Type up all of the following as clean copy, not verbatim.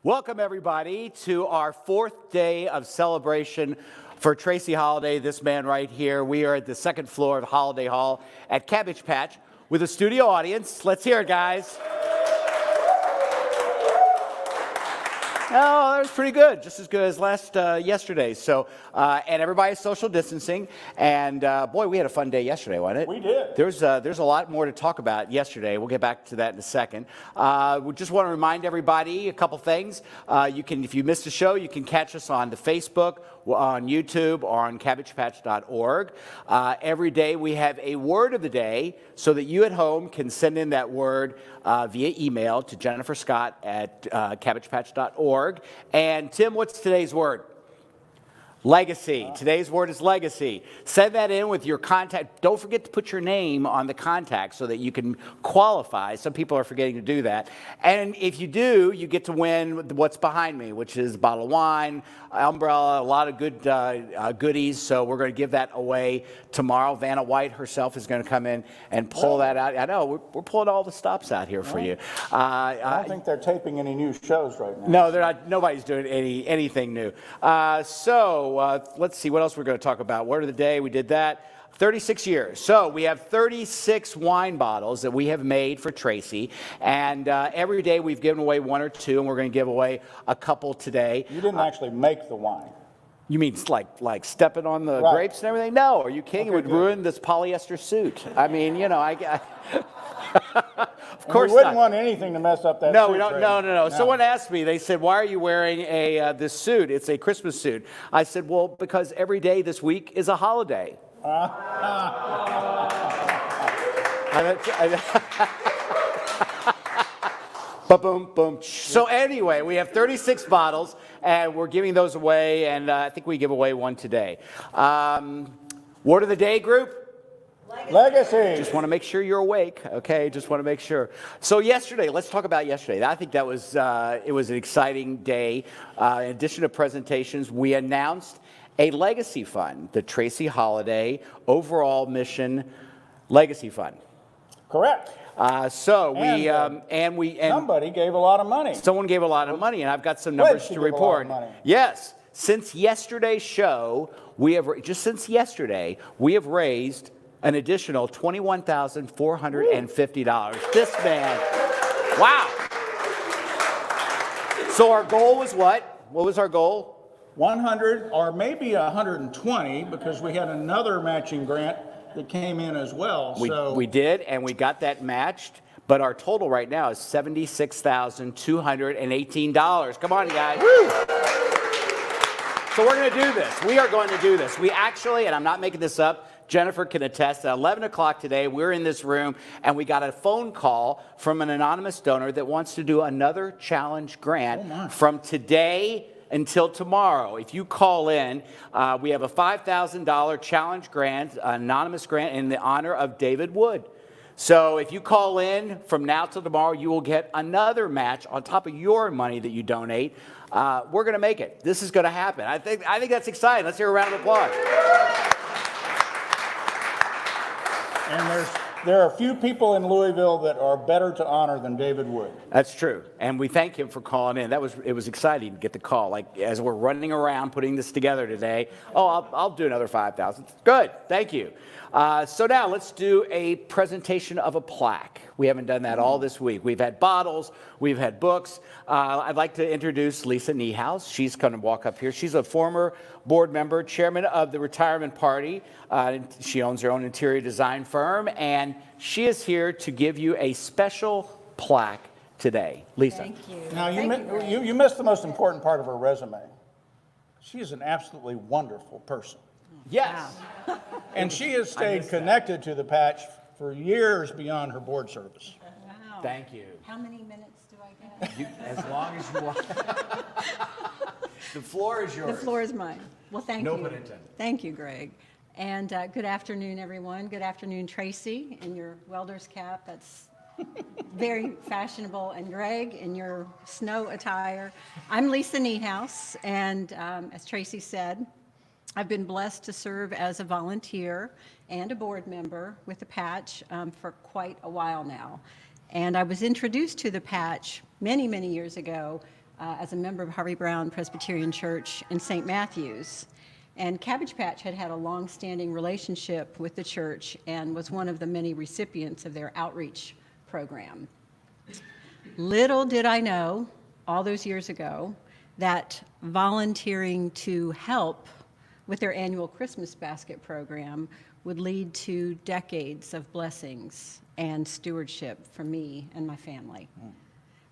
Welcome, everybody, to our fourth day of celebration for Tracy Holladay, this man right here. We are at the second floor of Holladay Hall at Cabbage Patch with a studio audience. Let's hear it, guys. Oh, that was pretty good, just as good as yesterday. So, and everybody's social distancing. And boy, we had a fun day yesterday, wasn't it? We did. There's a lot more to talk about yesterday. We'll get back to that in a second. We just want to remind everybody a couple things. If you missed the show, you can catch us on the Facebook, on YouTube, or on CabbagePatch.org. Every day we have a word of the day, so that you at home can send in that word via email to Jennifer Scott at CabbagePatch.org. And Tim, what's today's word? Legacy. Today's word is legacy. Send that in with your contact. Don't forget to put your name on the contact so that you can qualify. Some people are forgetting to do that. And if you do, you get to win what's behind me, which is a bottle of wine, umbrella, a lot of good goodies. So we're going to give that away tomorrow. Vanna White herself is going to come in and pull that out. I know, we're pulling all the stops out here for you. I don't think they're taping any new shows right now. No, they're not. Nobody's doing anything new. Let's see what else we're going to talk about. Word of the day, we did that. 36 years. So we have 36 wine bottles that we have made for Tracy. And every day we've given away one or two, and we're going to give away a couple today. You didn't actually make the wine. You mean like stepping on the grapes and everything? No, are you kidding? Okay, it would ruin this polyester suit. I mean, you know, of course we wouldn't not. Want anything to mess up that no, suit. We don't. No. Someone asked me, they said, why are you wearing this suit? It's a Christmas suit. I said, well, because every day this week is a holiday. Boom, boom. So anyway, we have 36 bottles, and we're giving those away, and I think we give away one today. Word of the day, group? Legacy. Just want to make sure you're awake, okay? Just want to make sure. So yesterday, let's talk about yesterday. I think that was it was an exciting day. In addition to presentations, we announced a legacy fund, the Tracy Holladay Overall Mission Legacy Fund. Correct. Somebody gave a lot of money. Someone gave a lot of money, and I've got some numbers to report. Yes, since yesterday's show, we have raised an additional $21,450. This man, wow. So our goal was what? What was our goal? 100 or maybe 120, because we had another matching grant that came in as well. We did, and we got that matched. But our total right now is $76,218. Come on, guys. Woo! So we're going to do this. We are going to do this. We actually, and I'm not making this up, Jennifer can attest, at 11 o'clock today, we're in this room, and we got a phone call from an anonymous donor that wants to do another challenge grant from today until tomorrow. If you call in, we have a $5,000 challenge grant, anonymous grant in the honor of David Wood. So if you call in from now till tomorrow, you will get another match on top of your money that you donate. We're going to make it. This is going to happen. I think that's exciting. Let's hear a round of applause. And there are a few people in Louisville that are better to honor than David Wood. That's true, and we thank him for calling in. It was exciting to get the call. Like, as we're running around putting this together today, I'll do another 5,000. Good, thank you. So now let's do a presentation of a plaque. We haven't done that all this week. We've had bottles, we've had books. I'd like to introduce Lisa Niehaus. She's going to walk up here. She's a former board member, chairman of the retirement party. She owns her own interior design firm, and she is here to give you a special plaque today. Lisa. Thank you. Now, you missed the most important part of her resume. She is an absolutely wonderful person. Yes. Wow. And she has stayed connected to the patch for years beyond her board service. Wow. Thank you. How many minutes do I get? As long as you want. The floor is yours. The floor is mine. Well, thank you. No pun intended. Thank you, Greg. And good afternoon, everyone. Good afternoon, Tracy, in your welder's cap. That's very fashionable. And Greg, in your snow attire. I'm Lisa Niehaus, and as Tracy said, I've been blessed to serve as a volunteer and a board member with the Patch for quite a while now. And I was introduced to the Patch many, many years ago as a member of Harvey Braun Presbyterian Church in St. Matthews. And Cabbage Patch had had a long-standing relationship with the church and was one of the many recipients of their outreach program. Little did I know, all those years ago, that volunteering to help with their annual Christmas basket program would lead to decades of blessings and stewardship for me and my family.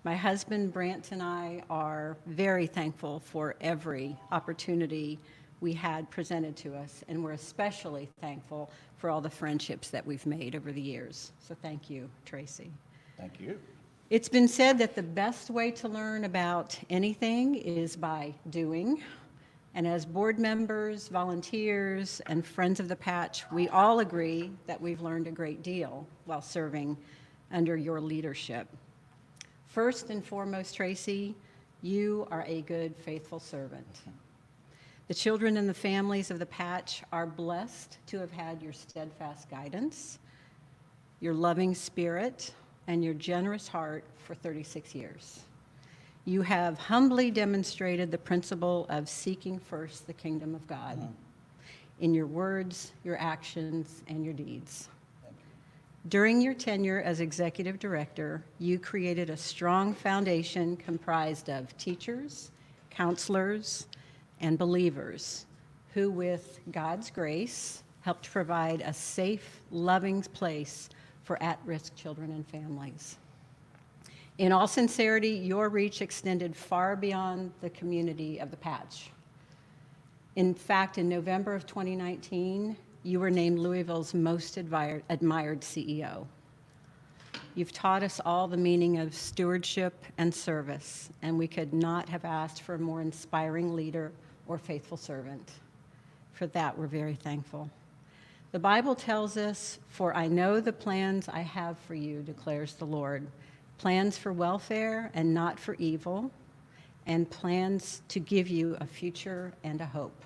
My husband, Brant, and I are very thankful for every opportunity we had presented to us, and we're especially thankful for all the friendships that we've made over the years. So thank you, Tracy. Thank you. It's been said that the best way to learn about anything is by doing. And as board members, volunteers, and friends of the Patch, we all agree that we've learned a great deal while serving under your leadership. First and foremost, Tracy, you are a good, faithful servant. The children and the families of the Patch are blessed to have had your steadfast guidance, your loving spirit, and your generous heart for 36 years. You have humbly demonstrated the principle of seeking first the kingdom of God in your words, your actions, and your deeds. During your tenure as executive director, you created a strong foundation comprised of teachers, counselors, and believers who, with God's grace, helped provide a safe, loving place for at-risk children and families. In all sincerity, your reach extended far beyond the community of the Patch. In fact, in November of 2019, you were named Louisville's most admired CEO. You've taught us all the meaning of stewardship and service, and we could not have asked for a more inspiring leader or faithful servant. For that, we're very thankful. The Bible tells us, "For I know the plans I have for you, declares the Lord, plans for welfare and not for evil, and plans to give you a future and a hope."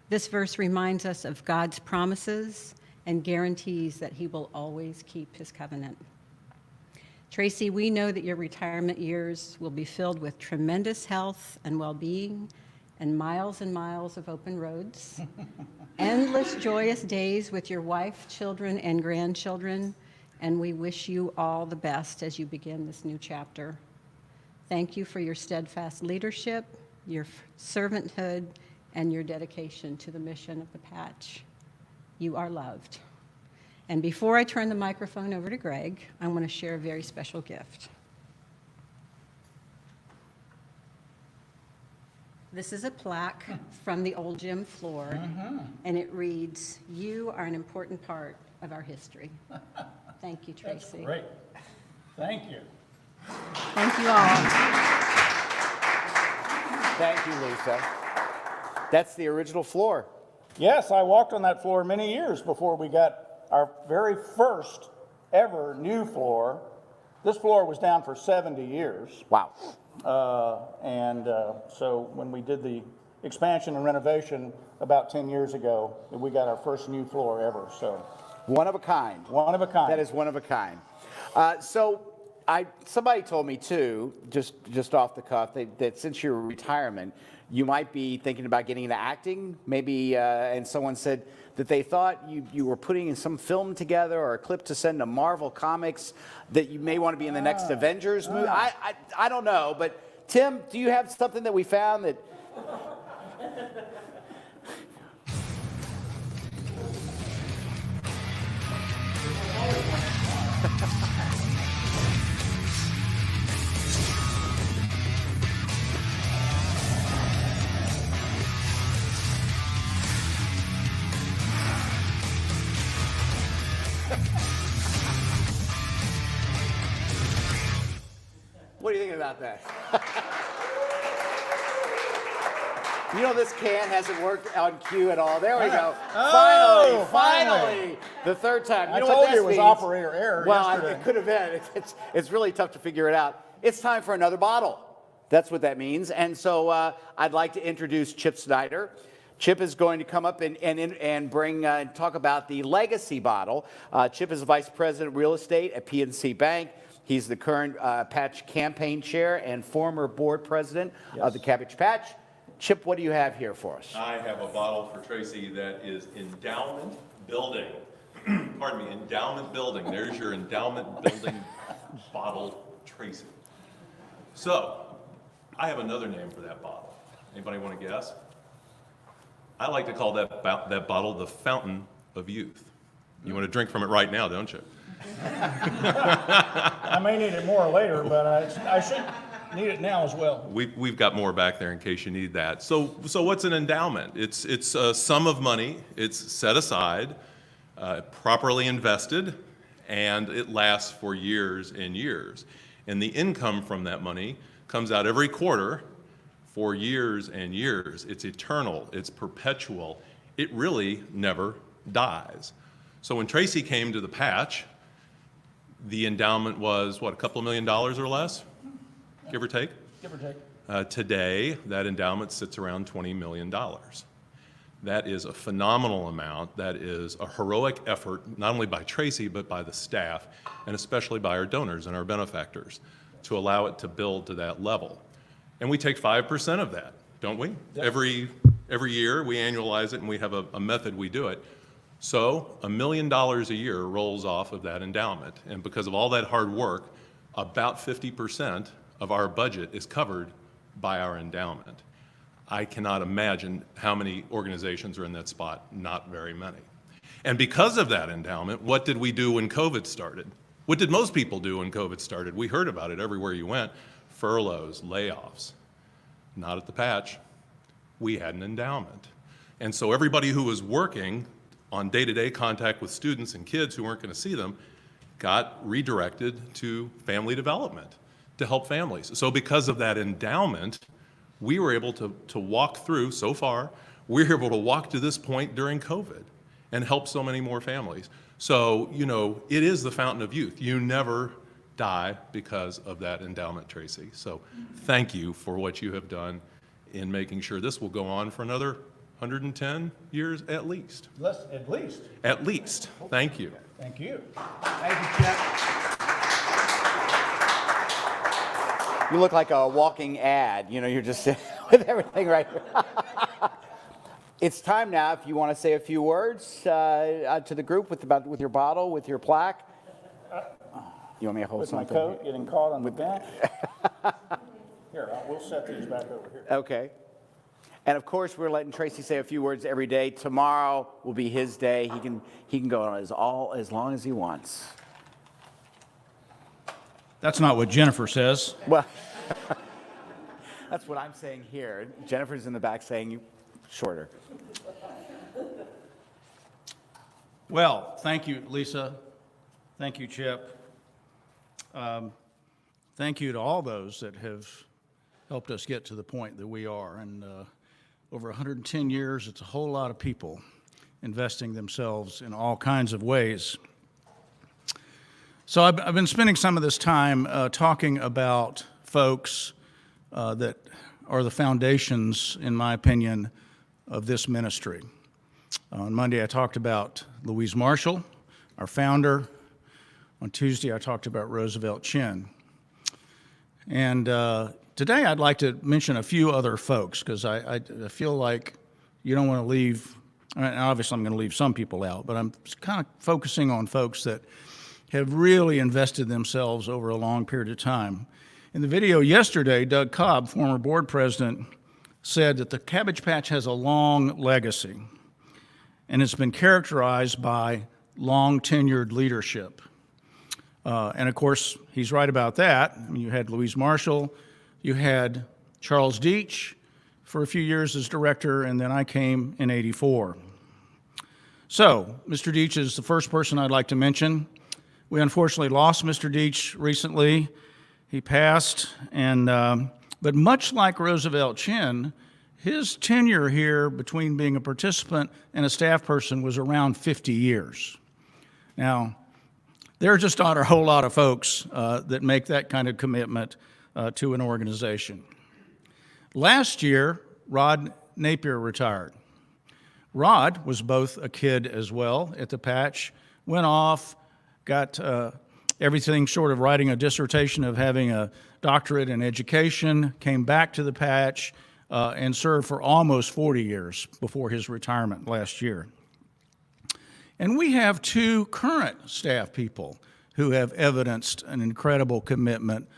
This verse reminds us of God's promises and guarantees that he will always keep his covenant. Tracy, we know that your retirement years will be filled with tremendous health and well-being and miles of open roads, endless joyous days with your wife, children, and grandchildren, and we wish you all the best as you begin this new chapter. Thank you for your steadfast leadership, your servanthood, and your dedication to the mission of the Patch. You are loved. And before I turn the microphone over to Greg, I want to share a very special gift. This is a plaque from the old gym floor, and it reads, "You are an important part of our history." Thank you, Tracy. That's great. Thank you. Thank you all. Thank you, Lisa. That's the original floor. Yes, I walked on that floor many years before we got our very first ever new floor. This floor was down for 70 years. Wow. So when we did the expansion and renovation about 10 years ago, we got our first new floor ever. So One of a kind. one of a kind. That is one of a kind. Somebody told me too, just off the cuff, that since your retirement, you might be thinking about getting into acting, maybe. And someone said that they thought you were putting in some film together or a clip to send to Marvel Comics, that you may want to be in the next Avengers movie. I don't know, but Tim, do you have something that we found that? What do you think about that? You know, this can hasn't worked on cue at all. There we go. Oh, Finally. The third time. I You know told what this you it was means? operator error Well, yesterday. it could have been. It's really tough to figure it out. It's time for another bottle. That's what that means. And so I'd like to introduce Chip Snyder. Chip is going to come up and bring and talk about the Legacy bottle. Chip is the Vice President of Real Estate at PNC Bank. He's the current Patch campaign chair and former board president of the Cabbage Patch. Chip, what do you have here for us? I have a bottle for Tracy that is endowment building. Pardon me, endowment building. There's your endowment building bottle, Tracy. So, I have another name for that bottle. Anybody want to guess? I like to call that bottle the fountain of youth. You want to drink from it right now, don't you? I may need it more later, but I should need it now as well. We've got more back there in case you need that. So what's an endowment? It's a sum of money. It's set aside, properly invested, and it lasts for years and years. And the income from that money comes out every quarter for years and years. It's eternal. It's perpetual. It really never dies. So when Tracy came to the Patch, the endowment was, what, a couple of $1 million or less, give or take? Give or take. Today, that endowment sits around $20 million. That is a phenomenal amount. That is a heroic effort, not only by Tracy, but by the staff, and especially by our donors and our benefactors, to allow it to build to that level. And we take 5% of that, don't we? Yep. Every year, we annualize it, and we have a method we do it. So $1 million a year rolls off of that endowment. And because of all that hard work, about 50% of our budget is covered by our endowment. I cannot imagine how many organizations are in that spot. Not very many. And because of that endowment, what did we do when COVID started? What did most people do when COVID started? We heard about it everywhere you went. Furloughs, layoffs. Not at the Patch. We had an endowment. And so everybody who was working on day-to-day contact with students and kids who weren't going to see them got redirected to family development to help families. So because of that endowment, we were able to walk through, so far, we're able to walk to this point during COVID and help so many more families. So, you know, it is the fountain of youth. You never die because of that endowment, Tracy. So thank you for what you have done in making sure this will go on for another 110 years at least. At least. At least. Thank you. Thank you. Thank you, Chip. You look like a walking ad. You know, you're just with everything right here. It's time now, if you want to say a few words to the group with your bottle, with your plaque. You want me to hold With something? my coat getting caught on the bench. Here, we'll set these back over here. Okay. And of course, we're letting Tracy say a few words every day. Tomorrow will be his day. He can go on as long as he wants. That's not what Jennifer says. Well, that's what I'm saying here. Jennifer's in the back saying shorter. Well, thank you, Lisa. Thank you, Chip. Thank you to all those that have helped us get to the point that we are. And over 110 years, it's a whole lot of people investing themselves in all kinds of ways. So I've been spending some of this time talking about folks that are the foundations, in my opinion, of this ministry. On Monday, I talked about Louise Marshall, our founder. On Tuesday, I talked about Roosevelt Chin. And today, I'd like to mention a few other folks, because I feel like you don't want to leave, and obviously I'm going to leave some people out, but I'm kind of focusing on folks that have really invested themselves over a long period of time. In the video yesterday, Doug Cobb, former board president, said that the Cabbage Patch has a long legacy, and it's been characterized by long tenured leadership. And of course, he's right about that. I mean, you had Louise Marshall, you had Charles Deach for a few years as director, and then I came in '84. So, Mr. Deach is the first person I'd like to mention. We unfortunately lost Mr. Deach recently. He passed, and but much like Roosevelt Chin, his tenure here between being a participant and a staff person was around 50 years. Now, there just aren't a whole lot of folks that make that kind of commitment to an organization. Last year, Rod Napier retired. Rod was both a kid as well at the Patch, went off, got everything short of writing a dissertation of having a doctorate in education, came back to the Patch, and served for almost 40 years before his retirement last year. And we have 2 current staff people who have evidenced an incredible commitment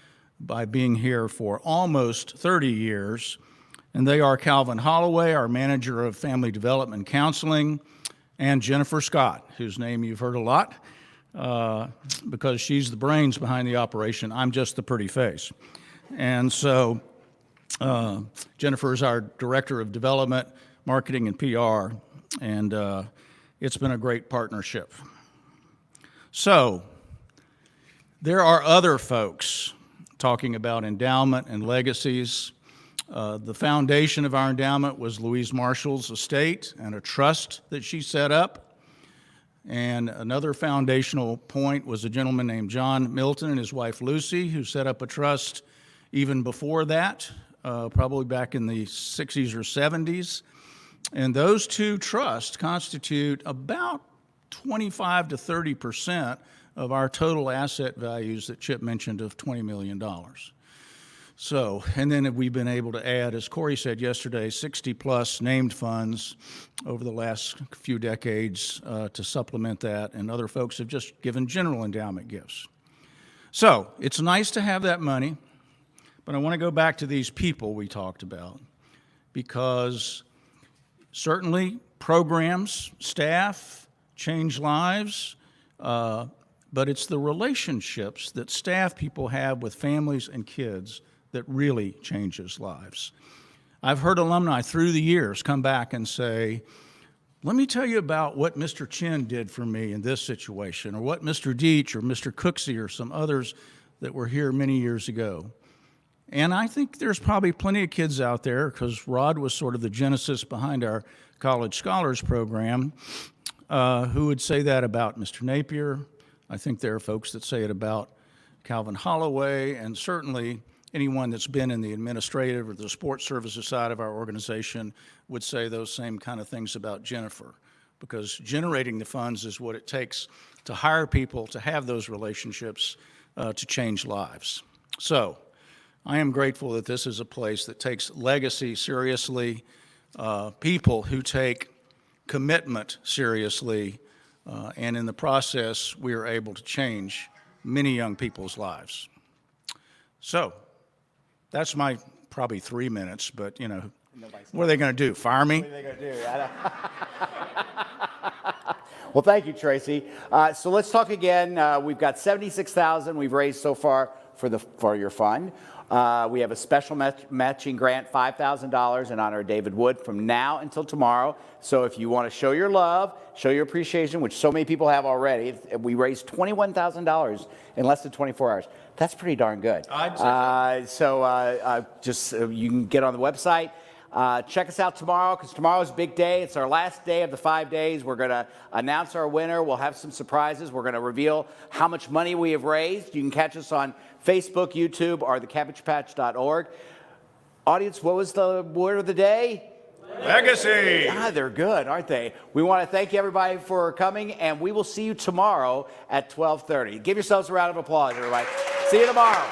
by being here for almost 30 years. And they are Calvin Holloway, our manager of family development counseling, and Jennifer Scott, whose name you've heard a lot, because she's the brains behind the operation. I'm just the pretty face. And so Jennifer is our director of development, marketing, and PR, and it's been a great partnership. So there are other folks talking about endowment and legacies. The foundation of our endowment was Louise Marshall's estate and a trust that she set up. And another foundational point was a gentleman named John Milton and his wife Lucy, who set up a trust even before that, probably back in the 60s or 70s. And those 2 trusts constitute about 25 to 30% of our total asset values that Chip mentioned of $20 million. So, and then we've been able to add, as Corey said yesterday, 60-plus named funds over the last few decades to supplement that, and other folks have just given general endowment gifts. So, it's nice to have that money, but I want to go back to these people we talked about, because certainly programs, staff, change lives, but it's the relationships that staff people have with families and kids that really changes lives. I've heard alumni through the years come back and say, let me tell you about what Mr. Chin did for me in this situation, or what Mr. Deach or Mr. Cooksey or some others that were here many years ago. And I think there's probably plenty of kids out there, because Rod was sort of the genesis behind our College Scholars Program, who would say that about Mr. Napier. I think there are folks that say it about Calvin Holloway, and certainly anyone that's been in the administrative or the sports services side of our organization would say those same kind of things about Jennifer, because generating the funds is what it takes to hire people, to have those relationships, to change lives. So I am grateful that this is a place that takes legacy seriously, people who take commitment seriously, and in the process, we are able to change many young people's lives. So that's my probably 3 minutes, but you know, what are they going to do? Fire me? What are they going to do? Well, thank you, Tracy. So let's talk again. We've got $76,000 we've raised so far for your fund. We have a special matching grant, $5,000 in honor of David Wood from now until tomorrow. So if you want to show your love, show your appreciation, which so many people have already, we raised $21,000 in less than 24 hours. That's pretty darn good. You can get on the website. Check us out tomorrow, because tomorrow's a big day. It's our last day of the 5 days. We're going to announce our winner. We'll have some surprises. We're going to reveal how much money we have raised. You can catch us on Facebook, YouTube, or thecabbagetopatch.org. Audience, what was the word of the day? Legacy! God, they're good, aren't they? We want to thank you, everybody, for coming, and we will see you tomorrow at 12:30. Give yourselves a round of applause, everybody. See you tomorrow.